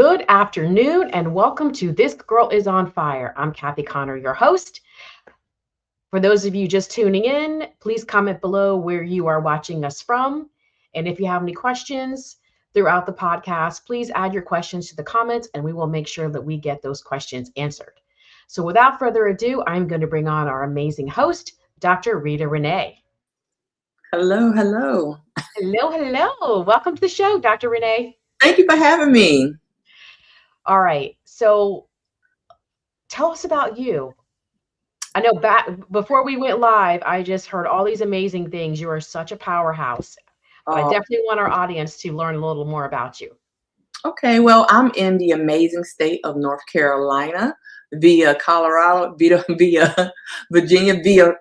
Good afternoon and welcome to This Girl is on Fire. I'm Kathy Connor, your host. For those of you just tuning in, please comment below where you are watching us from. And if you have any questions throughout the podcast, please add your questions to the comments and we will make sure that we get those questions answered. So without further ado, I'm going to bring on our amazing host, Dr. Rita Renee. Hello, hello. Hello, hello. Welcome to the show, Dr. Renee. Thank you for having me. All right. So tell us about you. I know back before we went live, I just heard all these amazing things. You are such a powerhouse, but I Oh, definitely want our audience to learn a little more about you. okay, well, I'm in the amazing state of North Carolina via Colorado, via Virginia, via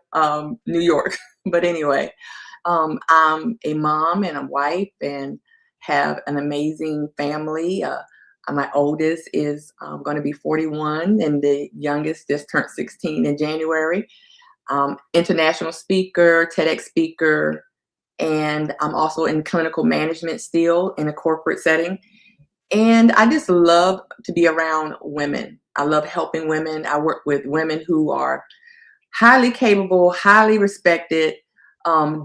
New York. But anyway, I'm a mom and a wife and have an amazing family. My oldest is going to be 41, and the youngest just turned 16 in January. International speaker, TEDx speaker, and I'm also in clinical management still in a corporate setting. And I just love to be around women. I love helping women. I work with women who are highly capable, highly respected,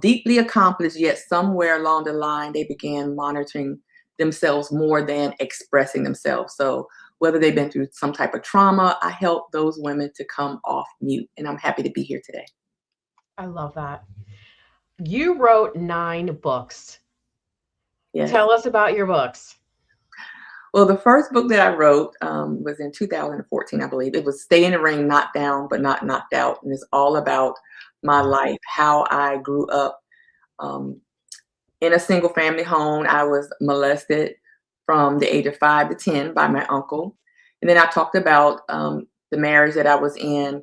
deeply accomplished, yet somewhere along the line they began monitoring themselves more than expressing themselves. So whether they've been through some type of trauma, I help those women to come off mute. And I'm happy to be here today. I love that. You wrote 9 books. Yes. Tell us about your books. Well, the first book that I wrote was in 2014, I believe. It was Stay in the Ring, Knocked Down, but Not Knocked Out. And it's all about my life, how I grew up um, in a single family home. I was molested from the age of 5 to 10 by my uncle. And then I talked about the marriage that I was in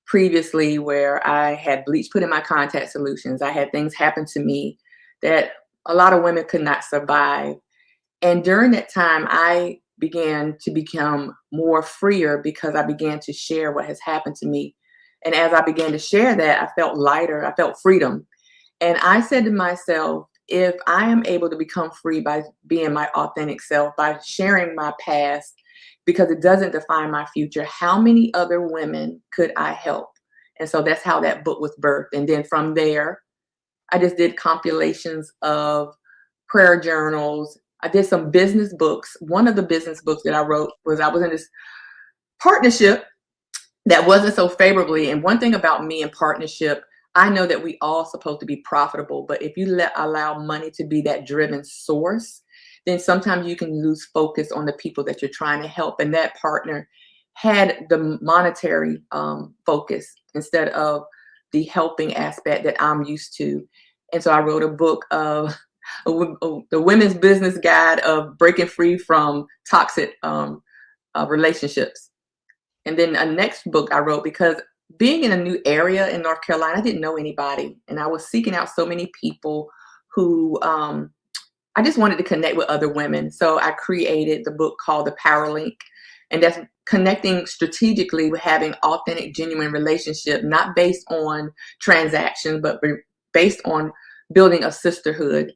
previously, where I had bleach put in my contact solutions. I had things happen to me that a lot of women could not survive. And during that time, I began to become more freer because I began to share what has happened to me. And as I began to share that, I felt lighter, I felt freedom. And I said to myself, if I am able to become free by being my authentic self, by sharing my past, because it doesn't define my future, how many other women could I help? And so that's how that book was birthed. And then from there, I just did compilations of prayer journals. I did some business books. One of the business books that I wrote was I was in this partnership that wasn't so favorably. And one thing about me in partnership, I know that we all supposed to be profitable, but if you allow money to be that driven source, then sometimes you can lose focus on the people that you're trying to help. And that partner had the monetary focus instead of the helping aspect that I'm used to. And so I wrote a book of the women's business guide of breaking free from toxic relationships. And then a next book I wrote because being in a new area in North Carolina, I didn't know anybody. And I was seeking out so many people who I just wanted to connect with other women. So I created the book called The Power Link. And that's connecting strategically with having authentic, genuine relationship, not based on transactions, but based on building a sisterhood.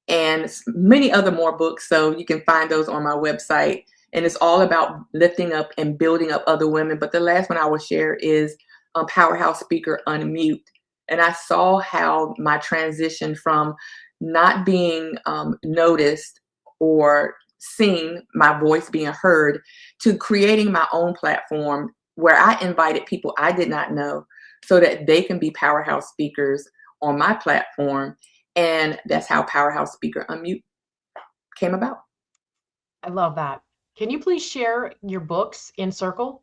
And many other more books. So you can find those on my website. And it's all about lifting up and building up other women. But the last one I will share is Powerhouse Speaker Unmute. And I saw how my transition from not being noticed or seen, my voice being heard, to creating my own platform where I invited people I did not know so that they can be powerhouse speakers on my platform. And that's how Powerhouse Speaker Unmute came about. I love that. Can you please share your books in Circle,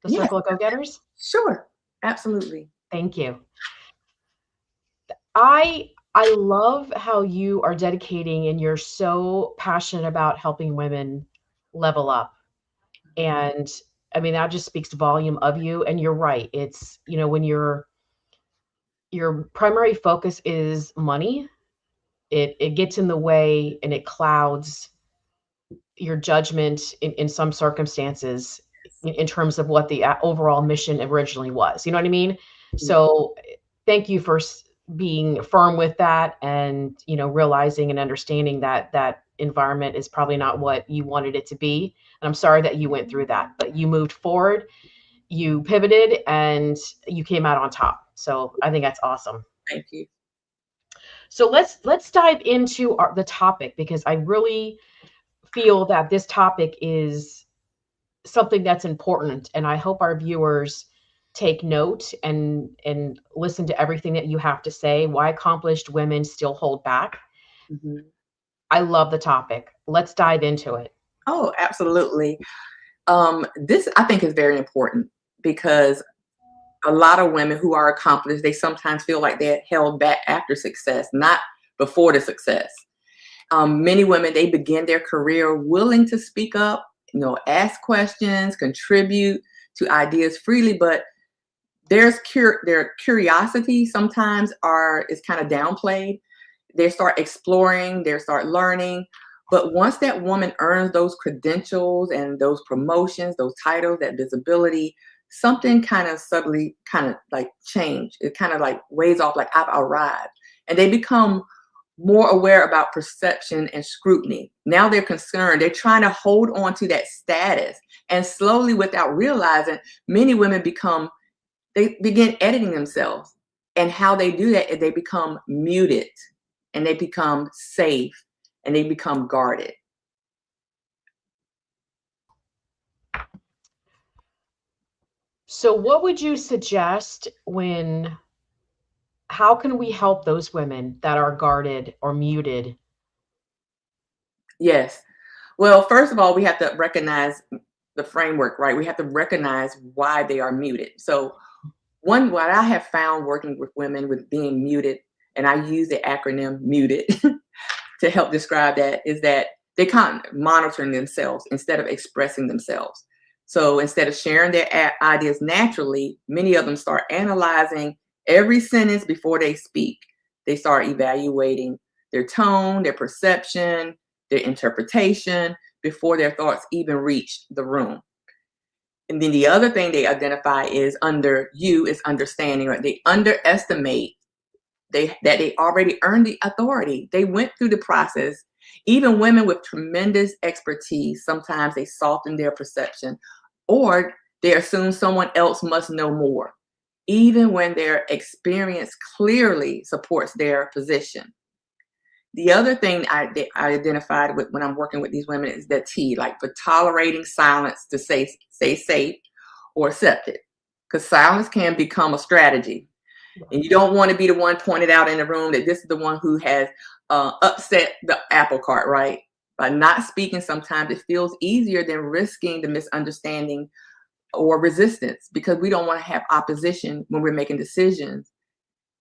the Yes, Circle of Go-Getters? sure. Absolutely. Thank you. I love how you are dedicating and you're so passionate about helping women level up. And I mean, that just speaks to volume of you. And you're right. It's, when your primary focus is money, it gets in the way and it clouds your judgment in some circumstances in terms of what the overall mission originally was. You know what I mean? So thank you for being firm with that, and realizing and understanding that that environment is probably not what you wanted it to be. And I'm sorry that you went through that, but you moved forward, you pivoted, and you came out on top. So I think that's awesome. Thank you. So let's dive into the topic, because I really feel that this topic is something that's important, and I hope our viewers take note and listen to everything that you have to say. Why accomplished women still hold back. Mhm. I love the topic. Let's dive into it. Oh, absolutely. This I think is very important because a lot of women who are accomplished, they sometimes feel like they're held back after success, not before the success. Many women, they begin their career willing to speak up, ask questions, contribute to ideas freely, but their curiosity sometimes is kind of downplayed. They start exploring, they start learning. But once that woman earns those credentials and those promotions, those titles, that visibility, something kind of subtly kind of like change. It kind of like weighs off, like I've arrived. And they become more aware about perception and scrutiny. Now they're concerned. They're trying to hold on to that status. And slowly, without realizing, many women they begin editing themselves. And how they do that is they become muted and they become safe and they become guarded. So what would you suggest when how can we help those women that are guarded or muted? Yes. Well, first of all, we have to recognize the framework, right? We have to recognize why they are muted. So, what I have found working with women with being muted, and I use the acronym muted to help describe that, is that they can't monitor themselves instead of expressing themselves. So instead of sharing their ideas naturally, many of them start analyzing every sentence before they speak. They start evaluating their tone, their perception, their interpretation before their thoughts even reach the room. And then the other thing they identify is is understanding, right? They underestimate that they already earned the authority. They went through the process. Even women with tremendous expertise, sometimes they soften their perception or they assume someone else must know more, even when their experience clearly supports their position. The other thing I identified with when I'm working with these women is the T, like for tolerating silence to stay safe or accept it. Because silence can become a strategy. And you don't want to be the one pointed out in the room that this is the one who has upset the apple cart, right? By not speaking, sometimes it feels easier than risking the misunderstanding or resistance because we don't want to have opposition when we're making decisions.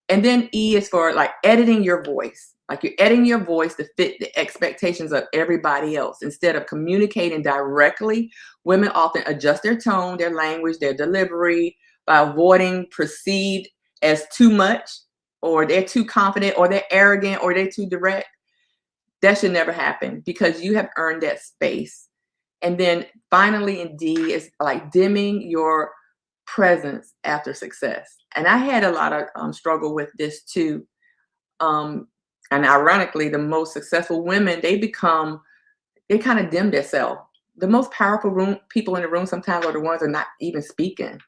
And then E is for like editing your voice. Like you're editing your voice to fit the expectations of everybody else. Instead of communicating directly, women often adjust their tone, their language, their delivery by avoiding perceived as too much, or they're too confident, or they're arrogant, or they're too direct. That should never happen because you have earned that space. And then finally, in D is like dimming your presence after success. And I had a lot of struggle with this too. Um, and ironically, the most successful women, they kind of dim themselves. The most powerful people in the room sometimes are the ones that are not even speaking.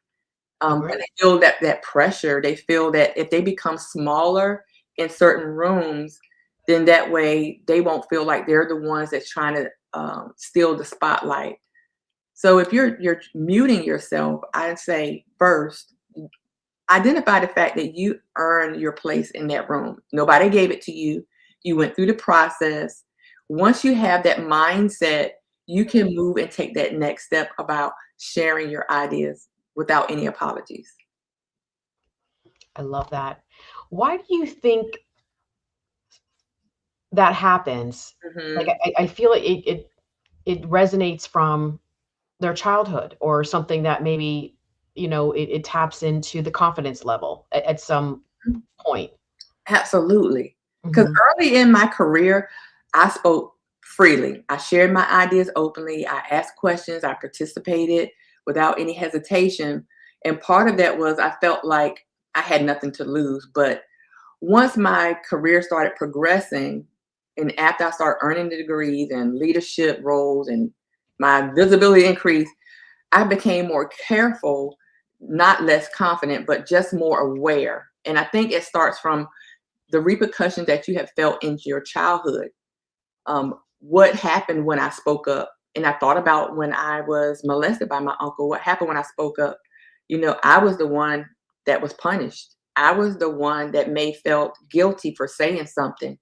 But Agree. they feel that pressure. They feel that if they become smaller in certain rooms, then that way they won't feel like they're the ones that's trying to steal the spotlight. So if you're muting yourself, I'd say first identify the fact that you earned your place in that room. Nobody gave it to you. You went through the process. Once you have that mindset, you can move and take that next step about sharing your ideas without any apologies. I love that. Why do you think that happens? Like Mhm. I feel like it resonates from their childhood, or something that maybe it taps into the confidence level at some point. Absolutely. Because Hmm. early in my career, I spoke freely. I shared my ideas openly. I asked questions. I participated without any hesitation. And part of that was I felt like I had nothing to lose. But once my career started progressing, and after I started earning the degrees and leadership roles and my visibility increased, I became more careful, not less confident, but just more aware. And I think it starts from the repercussions that you have felt in your childhood. What happened when I spoke up? And I thought about when I was molested by my uncle. What happened when I spoke up? I was the one that was punished. I was the one that may felt guilty for saying something.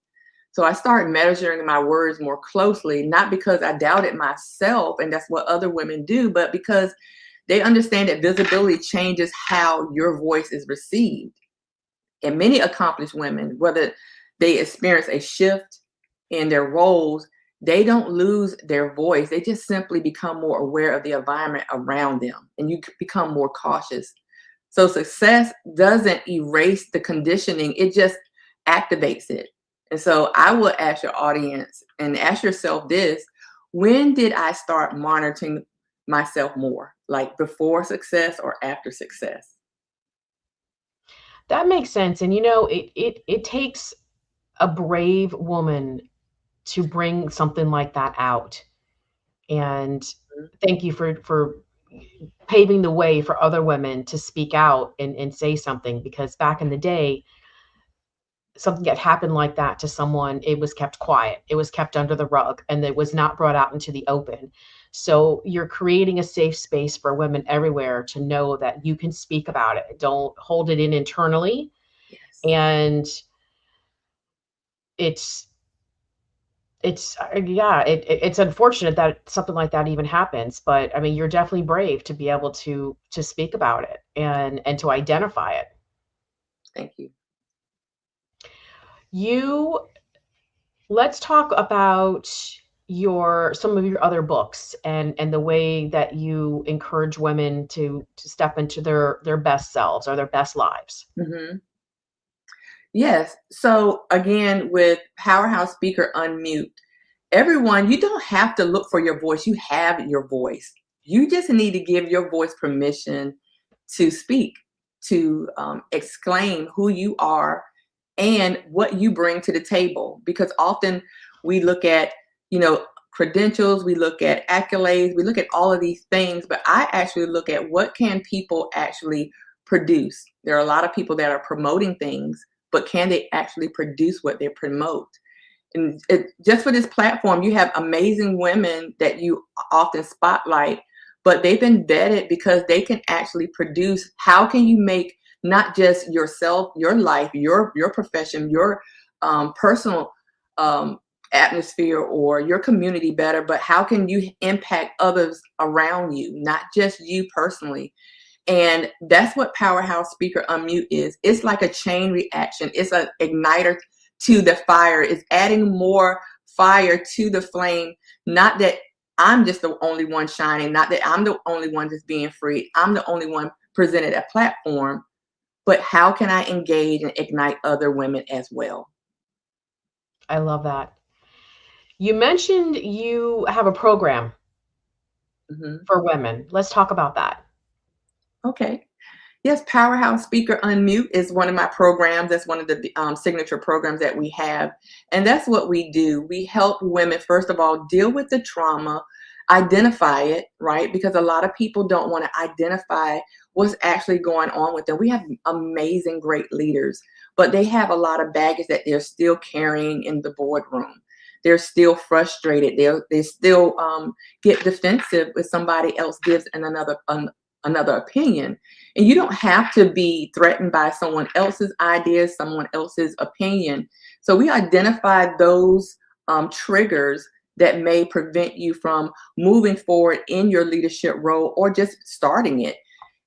So I started measuring my words more closely, not because I doubted myself and that's what other women do, but because they understand that visibility changes how your voice is received. And many accomplished women, whether they experience a shift in their roles, they don't lose their voice. They just simply become more aware of the environment around them and you become more cautious. So success doesn't erase the conditioning, it just activates it. And so I will ask your audience and ask yourself this: when did I start monitoring myself more? Like before success or after success? That makes sense. And it takes a brave woman to bring something like that out. And thank you for paving the way for other women to speak out and say something, because back in the day, something that happened like that to someone, it was kept quiet. It was kept under the rug and it was not brought out into the open. So you're creating a safe space for women everywhere to know that you can speak about it. Don't hold it in internally. Yes. And it's yeah, it's unfortunate that something like that even happens, but I mean, you're definitely brave to be able to speak about it and to identify it. Thank you. You Let's talk about your some of your other books and the way that you encourage women to step into their best selves or their best lives. Mhm. Yes. So again, with Powerhouse Speaker Unmute, everyone, you don't have to look for your voice. You have your voice. You just need to give your voice permission to speak, to exclaim who you are and what you bring to the table. Because often we look at, you know, credentials, we look at accolades, we look at all of these things, but I actually look at what can people actually produce. There are a lot of people that are promoting things, but can they actually produce what they promote? And just for this platform, you have amazing women that you often spotlight, but they've been vetted because they can actually produce. How can you make not just yourself, your life, your profession, your personal um, atmosphere or your community better, but how can you impact others around you, not just you personally? And that's what Powerhouse Speaker Unmute is. It's like a chain reaction. It's an igniter to the fire. It's adding more fire to the flame. Not that I'm just the only one shining, not that I'm the only one that's being free. I'm the only one presented a platform, but how can I engage and ignite other women as well? I love that. You mentioned you have a program Mhm. for women. Let's talk about that. Okay. Yes, Powerhouse Speaker Unmute is one of my programs. That's one of the signature programs that we have. And that's what we do. We help women, first of all, deal with the trauma, identify it, right? Because a lot of people don't want to identify what's actually going on with them. We have amazing, great leaders, but they have a lot of baggage that they're still carrying in the boardroom. They're still frustrated. They still get defensive if somebody else gives another opinion. And you don't have to be threatened by someone else's ideas, someone else's opinion. So we identify those triggers that may prevent you from moving forward in your leadership role or just starting it.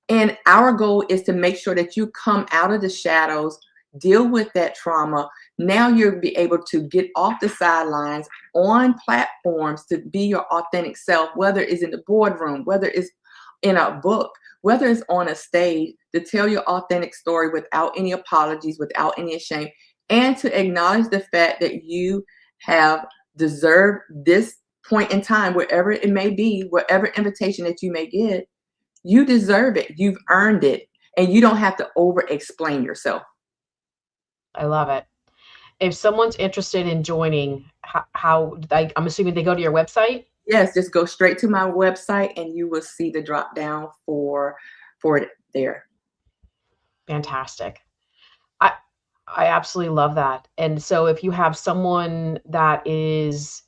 And our goal is to make sure that you come out of the shadows, deal with that trauma. Now you'll be able to get off the sidelines on platforms to be your authentic self, whether it's in the boardroom, whether it's in a book, whether it's on a stage, to tell your authentic story without any apologies, without any shame, and to acknowledge the fact that you have deserved this point in time, wherever it may be, whatever invitation that you may get, you deserve it. You've earned it. And you don't have to over explain yourself. I love it. If someone's interested in joining, how like, I'm assuming they go to your website? Yes, just go straight to my website and you will see the drop down for it there. Fantastic. I I absolutely love that. And so if you have someone that is,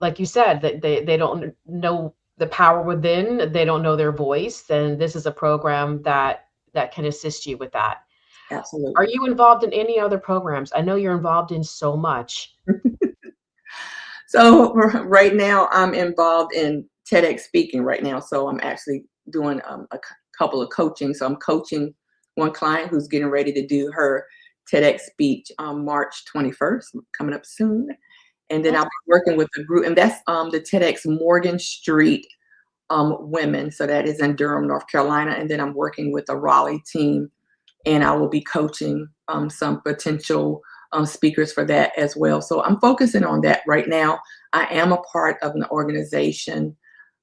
like you said, that they don't know the power within, they don't know their voice, then this is a program that can assist you with that. Are Absolutely. you involved in any other programs? I know you're involved in so much. So right now, I'm involved in TEDx speaking right now. So I'm actually doing couple of coaching. So I'm coaching one client who's getting ready to do her TEDx speech on March 21st, coming up soon. And then I'll be working with a group, and that's the TEDx Morgan Street women. So that is in Durham, North Carolina. And then I'm working with a Raleigh team, and I will be coaching some potential speakers for that as well. So I'm focusing on that right now. I am a part of an organization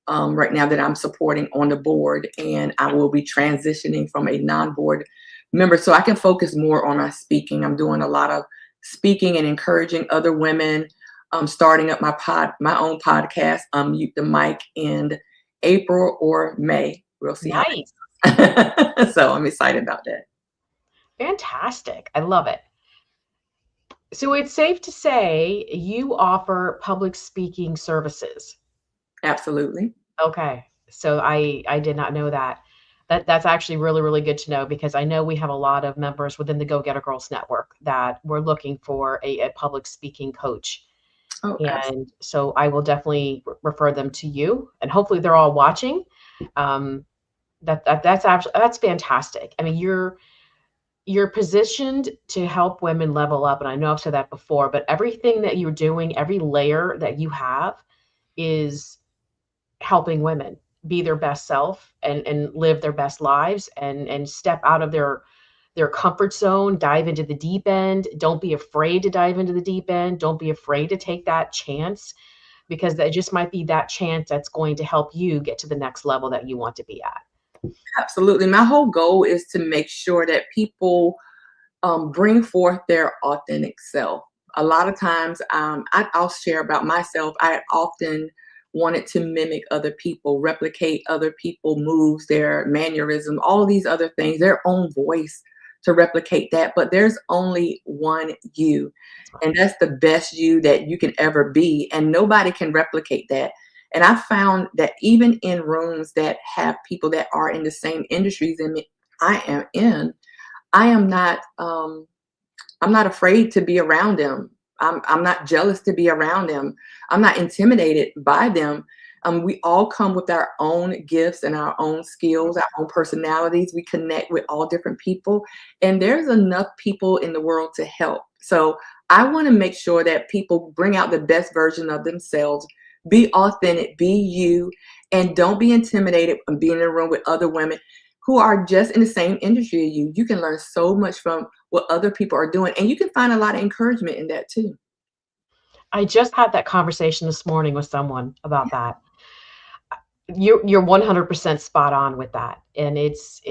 right now that I'm supporting on the board, and I will be transitioning from a non-board member so I can focus more on my speaking. I'm doing a lot of speaking and encouraging other women. Starting up my own podcast, Mute the Mic in April or May. We'll see how Nice. that. So I'm excited about that. Fantastic. I love it. So it's safe to say you offer public speaking services. Absolutely. Okay. So I did not know that. That's actually really, really good to know because I know we have a lot of members within the Go Getter Girls Network that we're looking for a public speaking coach. Oh, absolutely. And so I will definitely refer them to you, and hopefully they're all watching. Um, that's fantastic. I mean, you're positioned to help women level up, and I know I've said that before, but everything that you're doing, every layer that you have is helping women be their best self and live their best lives and step out of their comfort zone, dive into the deep end. Don't be afraid to dive into the deep end. Don't be afraid to take that chance because that just might be that chance that's going to help you get to the next level that you want to be at. Absolutely. My whole goal is to make sure that people bring forth their authentic self. A lot of times, I'll share about myself. I often wanted to mimic other people, replicate other people moves, their mannerism, all these other things, their own voice to replicate that. But there's only one you, That's right. and that's the best you that you can ever be, and nobody can replicate that. And I found that even in rooms that have people that are in the same industries and I am in, I am not I'm not afraid to be around them. I'm not jealous to be around them. I'm not intimidated by them. We all come with our own gifts and our own skills, our own personalities. We connect with all different people, and there's enough people in the world to help. So I want to make sure that people bring out the best version of themselves, be authentic, be you, and don't be intimidated from being in a room with other women who are just in the same industry as you. You can learn so much from what other people are doing, and you can find a lot of encouragement in that too. I just had that conversation this morning with someone about that. You're 100% spot on with that. And it's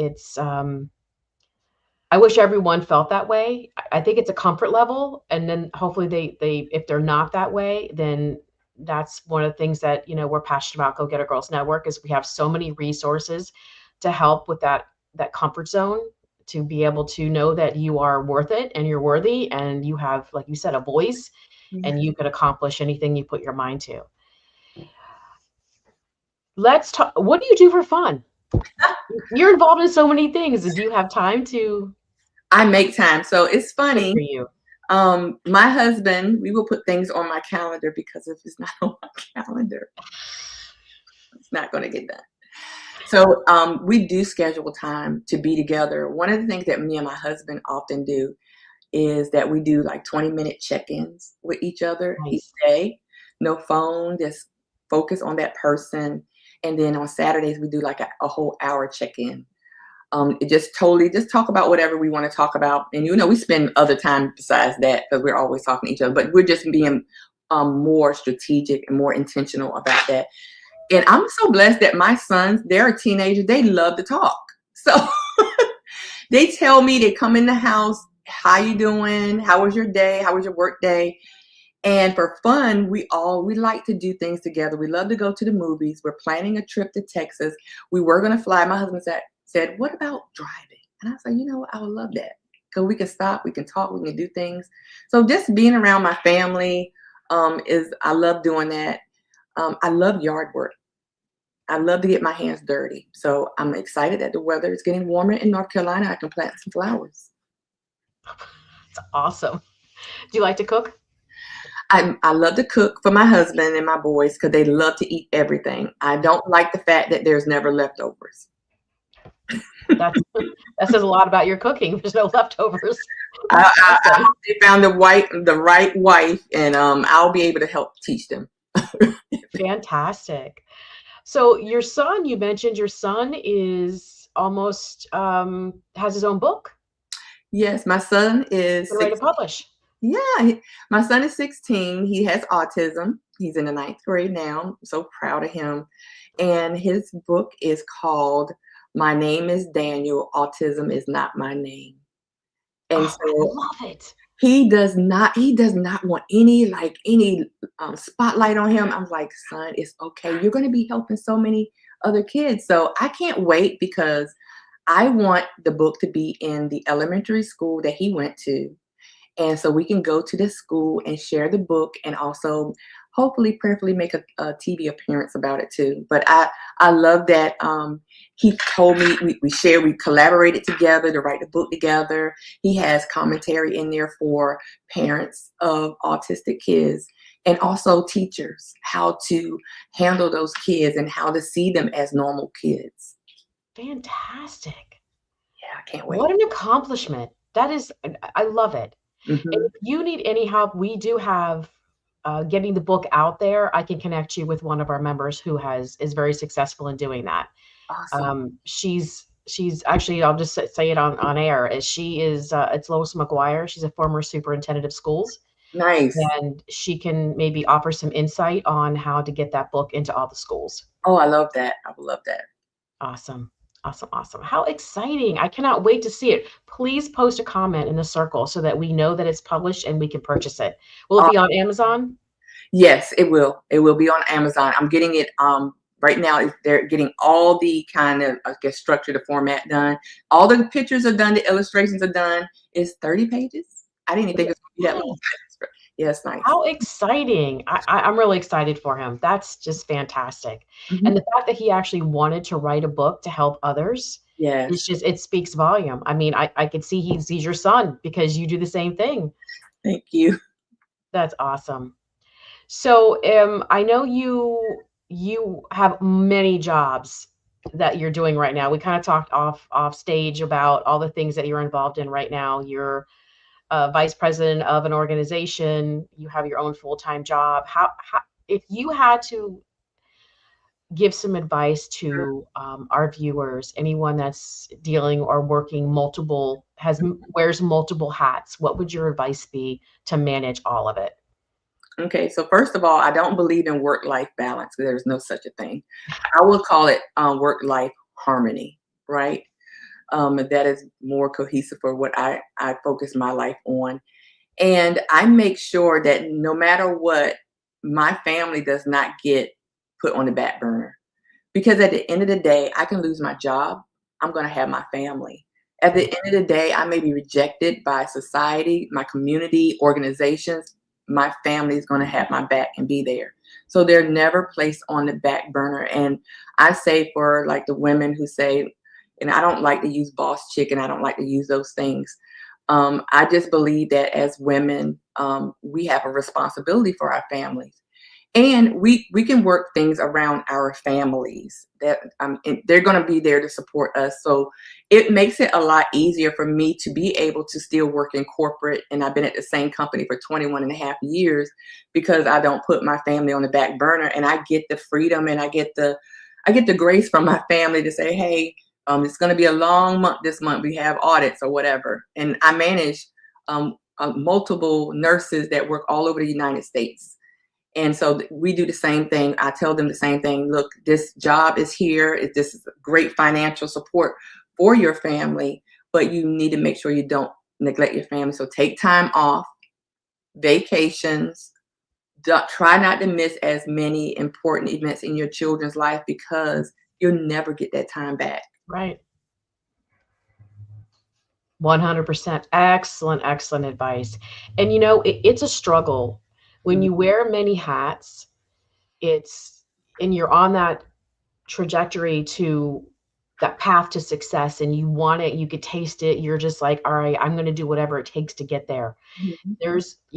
I wish everyone felt that way. I think it's a comfort level, and then hopefully they if they're not that way, then that's one of the things that, we're passionate about Go Getter Girls Network is we have so many resources to help with that comfort zone to be able to know that you are worth it and you're worthy and you have, like you said, a voice Yeah. and you can accomplish anything you put your mind to. Let's talk. What do you do for fun? You're involved in so many things. Do you have time to I make time. So it's good funny. for you? My husband, we will put things on my calendar because if it's not on my calendar, it's not going to get done. So we do schedule time to be together. One of the things that me and my husband often do is that we do like 20-minute check-ins with each other each Nice. day. No phone, just focus on that person. And then on Saturdays, we do like a whole hour check-in. It just talk about whatever we want to talk about. And, we spend other time besides that because we're always talking to each other, but we're just being more strategic and more intentional about that. And I'm so blessed that my sons, they're teenagers, they love to talk. So they tell me, they come in the house how you doing? How was your day? How was your work day? And for fun, we like to do things together. We love to go to the movies. We're planning a trip to Texas. We were going to fly. My husband said, what about driving? And I said, what? I would love that. Because we can stop, we can talk, we can do things. So just being around my family I love doing that. I love yard work. I love to get my hands dirty. So I'm excited that the weather is getting warmer in North Carolina. I can plant some flowers. It's awesome. Do you like to cook? I love to cook for my husband and my boys because they love to eat everything. I don't like the fact that there's never leftovers. That says a lot about your cooking. There's no leftovers. I hope they found the right wife, and I'll be able to help teach them. Fantastic. So your son, you mentioned your son is almost has his own book. Yes, my son is Ready to publish. Yeah, my son is 16. He has autism. He's in the 9th grade now. I'm so proud of him. And his book is called My Name is Daniel. Autism is Not My Name. And so I love it. he does not want any spotlight on him. I'm like, son, it's okay. You're going to be helping so many other kids. So I can't wait because I want the book to be in the elementary school that he went to. And so we can go to the school and share the book and also hopefully prayerfully make a TV appearance about it too. But I love that he told me we collaborated together to write the book together. He has commentary in there for parents of autistic kids and also teachers, how to handle those kids and how to see them as normal kids. Fantastic. Yeah, I can't wait. What an accomplishment. I love it. Mm-hmm. And if you need any help, we do have getting the book out there. I can connect you with one of our members who is very successful in doing that. Awesome. She's actually, I'll just say it on air, as she is it's Lois McGuire. She's a former superintendent of schools. Nice. And she can maybe offer some insight on how to get that book into all the schools. Oh, I love that. I would love that. Awesome. Awesome. Awesome. How exciting. I cannot wait to see it. Please post a comment in the circle so that we know that it's published and we can purchase it. Will it be on Amazon? Yes, it will. It will be on Amazon. I'm getting it right now. They're getting all the kind of, I guess, structure, the format done. All the pictures are done. The illustrations are done. It's 30 pages. I didn't even think it was going to be that long. Yeah, it's nice. How exciting. I'm really excited for him. That's just fantastic. Mm-hmm. And the fact that he actually wanted to write a book to help others, yes, it speaks volume. I mean, I could see he's your son because you do the same thing. Thank you. That's awesome. So I know you have many jobs that you're doing right now. We kind of talked off stage about all the things that you're involved in right now. You're vice president of an organization. You have your own full-time job. How if you had to give some advice to our viewers, anyone that's dealing or working wears multiple hats, what would your advice be to manage all of it? Okay, so first of all, I don't believe in work-life balance. There's no such a thing. I would call it work-life harmony, right? That is more cohesive for what I focus my life on. And I make sure that no matter what, my family does not get put on the back burner. Because at the end of the day, I can lose my job. I'm going to have my family. At the end of the day, I may be rejected by society, my community, organizations. My family is going to have my back and be there. So they're never placed on the back burner. And I say for like the women who say, and I don't like to use boss chick, and I don't like to use those things. I just believe that as women, we have a responsibility for our families. And we can work things around our families that they're going to be there to support us. So it makes it a lot easier for me to be able to still work in corporate. And I've been at the same company for 21 and a half years because I don't put my family on the back burner, and I get the freedom and I get the grace from my family to say, hey, it's going to be a long month this month. We have audits or whatever. And I manage multiple nurses that work all over the United States. And so we do the same thing. I tell them the same thing. Look, this job is here. This is great financial support for your family, but you need to make sure you don't neglect your family. So take time off, vacations. Try not to miss as many important events in your children's life because you'll never get that time back. Right. 100%. Excellent, excellent advice. And it's a struggle when Mm, you wear many hats. It's and you're on that trajectory to that path to success and you want it, you could taste it. You're just like, all right, I'm going to do whatever it takes to get there. mhm,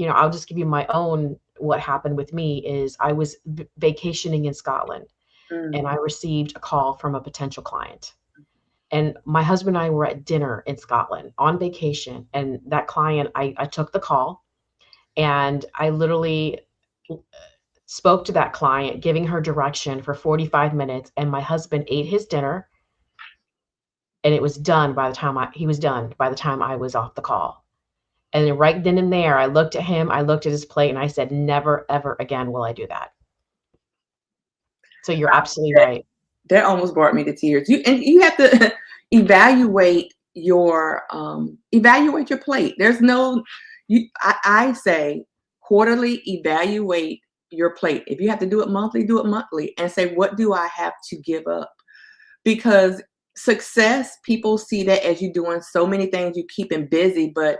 I'll just give you my own. What happened with me is I was vacationing in Scotland mm, and I received a call from a potential client. And my husband and I were at dinner in Scotland on vacation. And that client, I took the call and I literally spoke to that client, giving her direction for 45 minutes. And my husband ate his dinner and it was done by the time he was done by the time I was off the call. And then right then and there, I looked at him, I looked at his plate, and I said, never, ever again will I do that. So you're absolutely that, right. that almost brought me to tears. You have to evaluate your plate. There's no I say quarterly evaluate your plate. If you have to do it monthly and say, what do I have to give up? Because success, people see that as you doing so many things, you keeping busy, but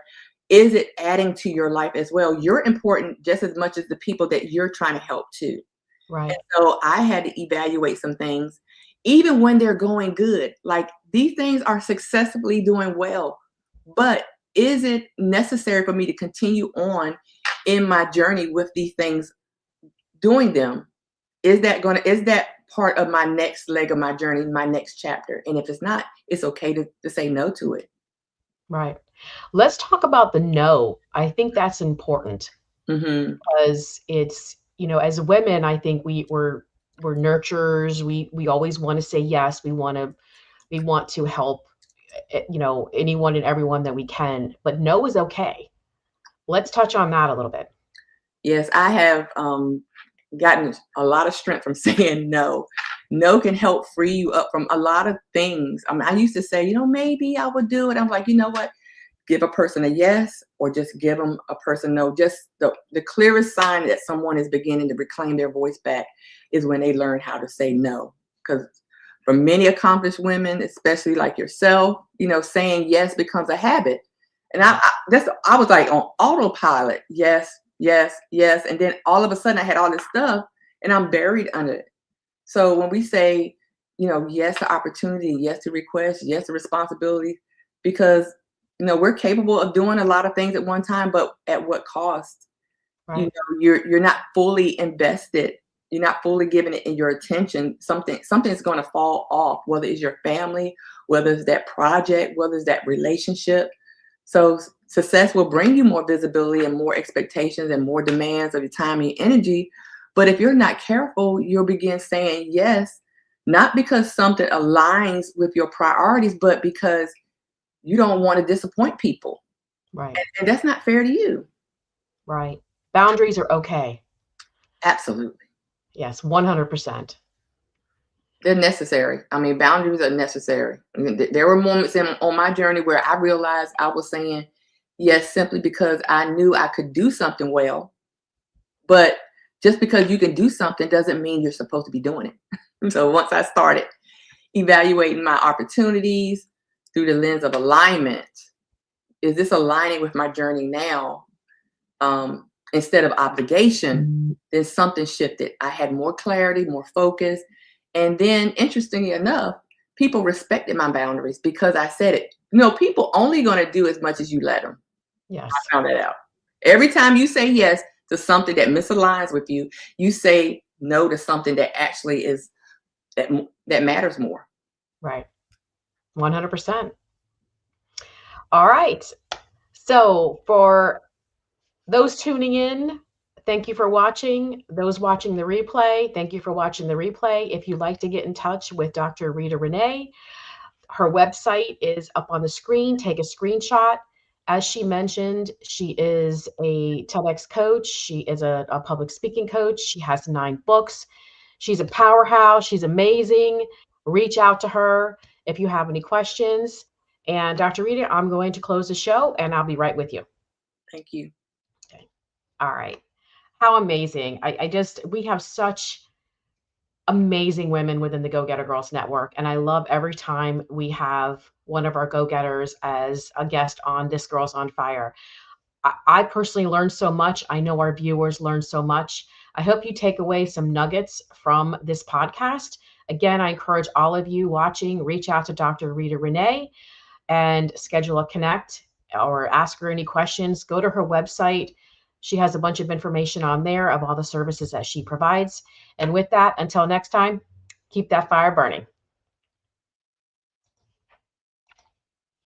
is it adding to your life as well? You're important just as much as the people that you're trying to help too. And Right, so I had to evaluate some things, even when they're going good. Like these things are successfully doing well, but is it necessary for me to continue on in my journey with these things, doing them? Is that part of my next leg of my journey, my next chapter? And if it's not, it's okay to say no to it. right. Let's talk about the no. I think that's important Hmm. because as women, I think we're nurturers. We always want to say yes. We want to help, anyone and everyone that we can, but no is okay. Let's touch on that a little bit. Yes, I have gotten a lot of strength from saying no. No can help free you up from a lot of things. I mean, I used to say, maybe I would do it. I'm like, you know what? Give a person a yes or just give them a person no. Just the clearest sign that someone is beginning to reclaim their voice back is when they learn how to say no. Because for many accomplished women, especially like yourself, saying yes becomes a habit. And I was like on autopilot, yes, yes, yes. And then all of a sudden I had all this stuff and I'm buried under it. So when we say, yes to opportunity, yes to request, yes to responsibility, because we're capable of doing a lot of things at one time, but at what cost? Right, You're not fully invested. You're not fully giving it in your attention. Something's going to fall off, whether it's your family, whether it's that project, whether it's that relationship. So success will bring you more visibility and more expectations and more demands of your time and your energy. But if you're not careful, you'll begin saying yes, not because something aligns with your priorities, but because you don't want to disappoint people. right, And that's not fair to you. right. Boundaries are okay. Absolutely. Yes, 100%. They're necessary. I mean, boundaries are necessary. I mean, there were moments on my journey where I realized I was saying yes simply because I knew I could do something well. But just because you can do something doesn't mean you're supposed to be doing it. So once I started evaluating my opportunities through the lens of alignment, is this aligning with my journey now? Instead of obligation, then something shifted. I had more clarity, more focus. And then, interestingly enough, people respected my boundaries because I said it. People only going to do as much as you let them. I Yes, found that out. Every time you say yes to something that misaligns with you, you say no to something that actually is that matters more. right. 100%. All right. So for those tuning in, thank you for watching. Those watching the replay, thank you for watching the replay. If you'd like to get in touch with Dr. Rita Renee, her website is up on the screen. Take a screenshot. As she mentioned, she is a TEDx coach. She is a public speaking coach. She has 9 books. She's a powerhouse. She's amazing. Reach out to her if you have any questions. And Dr. Rita, I'm going to close the show and I'll be right with you. Thank you. Okay. All right. How amazing. I just, we have such amazing women within the Go Getter Girls Network. And I love every time we have one of our go getters as a guest on This Girl's on Fire. I personally learned so much. I know our viewers learned so much. I hope you take away some nuggets from this podcast. Again, I encourage all of you watching, reach out to Dr. Rita Renee and schedule a connect or ask her any questions. Go to her website. She has a bunch of information on there of all the services that she provides. And with that, until next time, keep that fire burning.